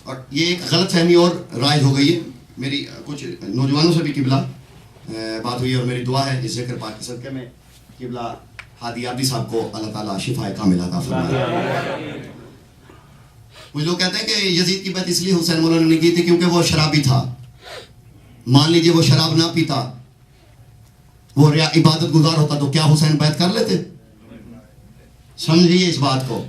اور یہ ایک غلط فہمی اور رائج ہو گئی ہے، میری کچھ نوجوانوں سے بھی قبلہ بات ہوئی ہے، اور میری دعا ہے اس ذکر پاک کے صدقے میں قبلہ ہادی عابدی صاحب کو اللہ تعالیٰ شفا کامل عطا فرمائے۔ کچھ لوگ کہتے ہیں کہ یزید کی بیعت اس لیے حسین مولا نے نہیں کی تھی کیونکہ وہ شرابی تھا۔ مان لیجئے وہ شراب نہ پیتا، وہ عبادت گزار ہوتا تو کیا حسین بیعت کر لیتے؟ سمجھیے اس بات کو،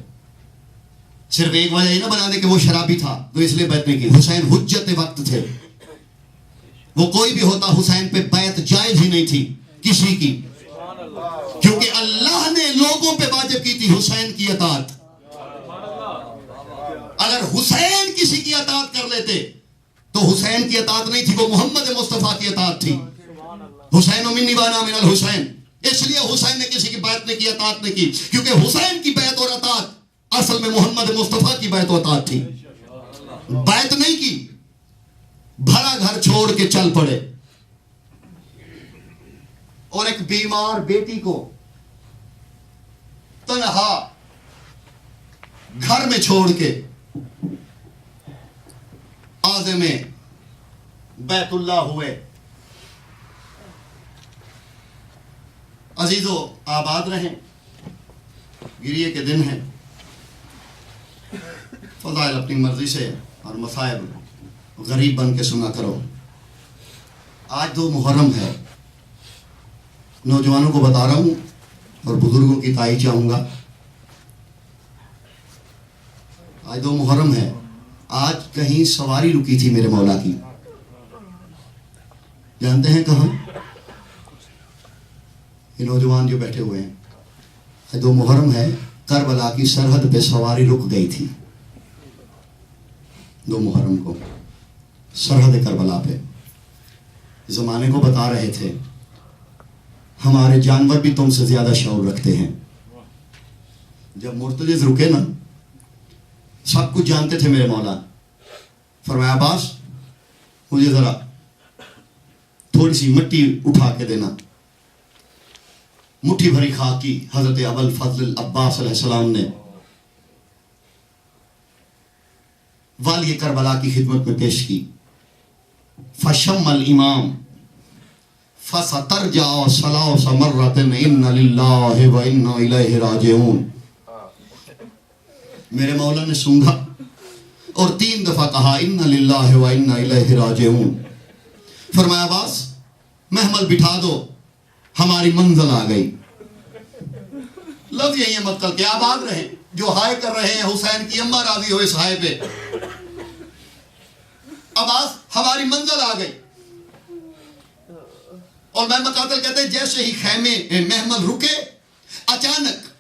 صرف ایک وجہ یہ نہ بنا دے کہ وہ شرابی تھا تو اس لیے بیعت نہیں کی۔ حسین حجت وقت تھے، وہ کوئی بھی ہوتا حسین پہ بیعت جائز ہی نہیں تھی کسی کی، کیونکہ اللہ نے لوگوں پہ واجب کی تھی حسین کی اطاعت۔ اگر حسین کسی کی اطاعت کر لیتے تو حسین کی اطاعت نہیں تھی، وہ محمد مصطفیٰ کی اطاعت تھی۔ حسین منی وانا من الحسین، اس لیے حسین نے کسی کی بیعت نہیں کی، اطاعت نہیں کی، کیونکہ حسین کی بیعت اور اطاعت اصل میں محمد مصطفیٰ کی بیعت و اطاعت تھی۔ بیعت نہیں کی، بھرا گھر چھوڑ کے چل پڑے، اور ایک بیمار بیٹی کو تنہا گھر میں چھوڑ کے عازم بیت اللہ ہوئے۔ عزیزو آباد رہیں، گریے کے دن ہیں، فضائل اپنی مرضی سے اور مصائب غریب بن کے سنا کرو۔ آج 2 محرم ہے، نوجوانوں کو بتا رہا ہوں اور بزرگوں کی تائید چاہوں گا۔ آج 2 محرم ہے، آج کہیں سواری رکی تھی میرے مولا کی، جانتے ہیں کہاں؟ یہ نوجوان جو بیٹھے ہوئے ہیں، آج 2 محرم ہے، کربلا کی سرحد پہ سواری رک گئی تھی۔ 2 محرم کو سرحد کربلا پہ زمانے کو بتا رہے تھے ہمارے جانور بھی تم سے زیادہ شعور رکھتے ہیں۔ جب مرتجز رکے نا، سب کچھ جانتے تھے میرے مولا، فرمایا عباس مجھے ذرا تھوڑی سی مٹی اٹھا کے دینا۔ مٹھی بھری خاک کی حضرت ابوالفضل العباس علیہ السلام نے والی کربلا کی خدمت میں پیش کی۔ فشم الامام فسترجع ثلاث مرات ان للہ و انا الیہ راجعون۔ میرے مولا نے سونگا اور 3 دفعہ کہا ان للہ و انا الیہ راجعون۔ فرمایا عباس محمل بٹھا دو، ہماری منزل آ گئی۔ لفظ یہی ہے مطلب کہ آباد رہیں، جو ہائے کر رہے ہیں حسین کی اماں راضی ہو اس ہائے پہ۔ عباس ہماری منزل آ گئی، اور میں مقاتل کہتے ہیں جیسے ہی خیمے محمل رکے، اچانک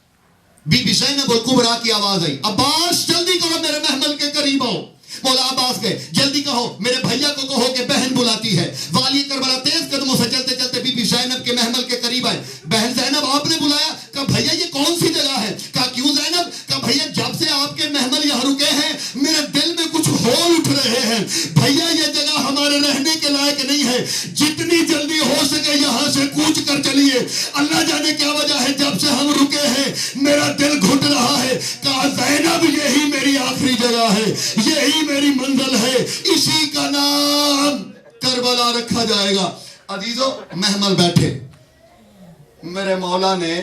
بی بی زینب الکبریٰ کی آواز آئی، عباس جلدی کرو میرے محمل کے قریب آؤ۔ مولا عباس گئے، جلدی کہو میرے بھیا کو کہو کہ بہن بلاتی ہے۔ والی کربلا تیز قدموں سے چلتے چلتے بی بی زینب کے محمل کے قریب آئے۔ بہن زینب آپ نے بلایا؟ کہا بھیا یہ کون سی جگہ ہے؟ کہا کیوں زینب؟ کہا بھیا جب سے آپ کے محمل یہاں رکے ہیں میرے دل میں کچھ ہول اٹھ رہے ہیں۔ بھیا یہ جگہ ہمارے رہنے کے لائق نہیں ہے، جتنی جلدی ہو سکے یہاں سے کوچ کر چلیے۔ اللہ جانے کیا وجہ ہے جب سے ہم رکے ہیں میرا دل گھٹ رہا ہے۔ کہا زینب یہی میری آخری جگہ ہے، یہی میری منزل ہے، اسی کا نام کربلا رکھا جائے گا۔ عزیزو محمل بیٹھے، میرے مولا نے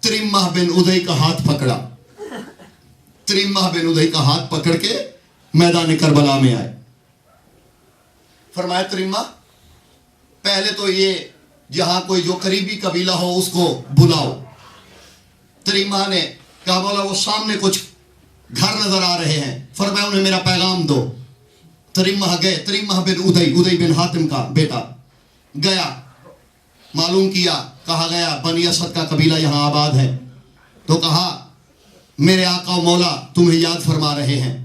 تریمہ بن ادئی کا ہاتھ پکڑا، تریمہ بن ادئی کا ہاتھ پکڑ کے میدان کربلا میں آئے۔ فرمایا تریمہ پہلے تو یہ جہاں کوئی جو قریبی قبیلہ ہو اس کو بلاؤ۔ تریمہ نے کہا مولا وہ سامنے کچھ گھر نظر آ رہے ہیں، فرمایا انہیں میرا پیغام دو۔ تریمہ گئے، تریمہ بن ادئی بن حاتم کا بیٹا گیا، معلوم کیا، کہا گیا بنی اسد کا قبیلہ یہاں آباد ہے، تو کہا میرے آقا و مولا تمہیں یاد فرما رہے ہیں۔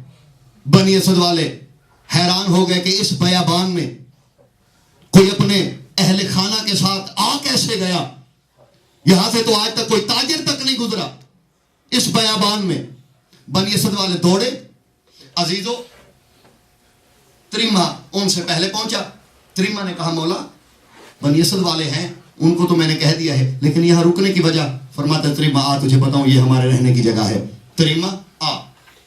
بنی اسد والے حیران ہو گئے کہ اس بیابان میں کوئی اپنے اہل خانہ کے ساتھ آ کیسے گیا، یہاں سے تو آج تک کوئی تاجر تک نہیں گزرا اس بیابان میں۔ بنی اسد والے دوڑے، عزیزو تریمہ ان سے پہلے پہنچا۔ تریمہ نے کہا مولا بنی اسد والے ہیں، ان کو تو میں نے کہہ دیا ہے، لیکن یہاں رکنے کی وجہ؟ فرماتا تریمہ آ تجھے بتاؤں یہ ہمارے رہنے کی جگہ ہے۔ تریمہ آ،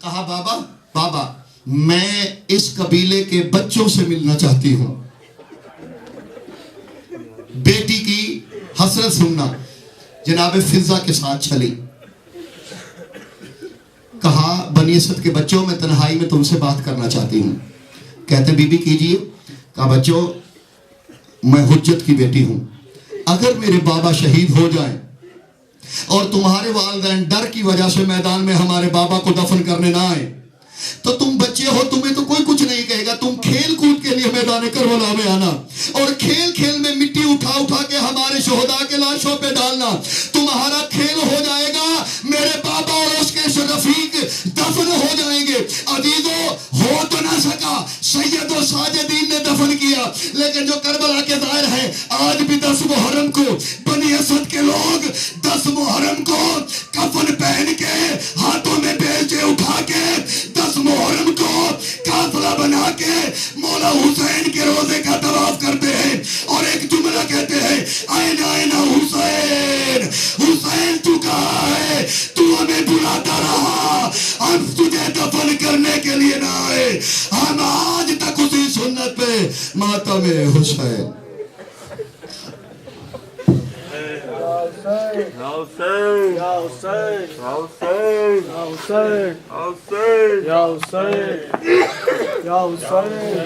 کہا بابا بابا میں اس قبیلے کے بچوں سے ملنا چاہتی ہوں. بیٹی کی حسرت سننا. جناب فضہ کے ساتھ چلی. کہا بنی اسد کے بچوں میں تنہائی میں تم سے بات کرنا چاہتی ہوں. کہتے بی بی کیجئے. کہا بچوں میں حجت کی بیٹی ہوں. اگر میرے بابا شہید ہو جائیں اور تمہارے والدین ڈر کی وجہ سے میدان میں ہمارے بابا کو دفن کرنے نہ آئے تو تم بچے ہو, تمہیں تو کوئی کچھ نہیں کہے گا. تم کھیل کود کے لیے میدان کربلا میں آنا اور کھیل کھیل میں مٹی اٹھا کے ہمارے شہداء کے لاشوں پہ ڈالنا. تمہارا کھیل ہو جائے گا, میرے بابا اور اس کے رفیق دفن ہو جائیں گے. عزیزو ہو تو نہ سکا, سید و ساجدین نے دفن کیا, لیکن جو کربلا کے ظاہر ہے آج بھی 10 محرم کو بنی اسد کے لوگ 10 محرم کو کفن پہن کے ہاتھوں میں بیلچے اٹھا کے 10 محرم کو قافلہ بنا کے مولا حسین کے روزے کا طواف کرتے ہیں اور ایک جملہ کہتے ہیں آئین آئین حسین, حسین تو کہاں ہے, تو ہمیں بلاتا رہا, ہم تجھے دفن کرنے کے لیے نہ آئے. ہم آج تک اسی سنت پہ ماتم حسین. یا حسین یا حسین یا حسین یا حسین یا حسین یا حسین یا حسین.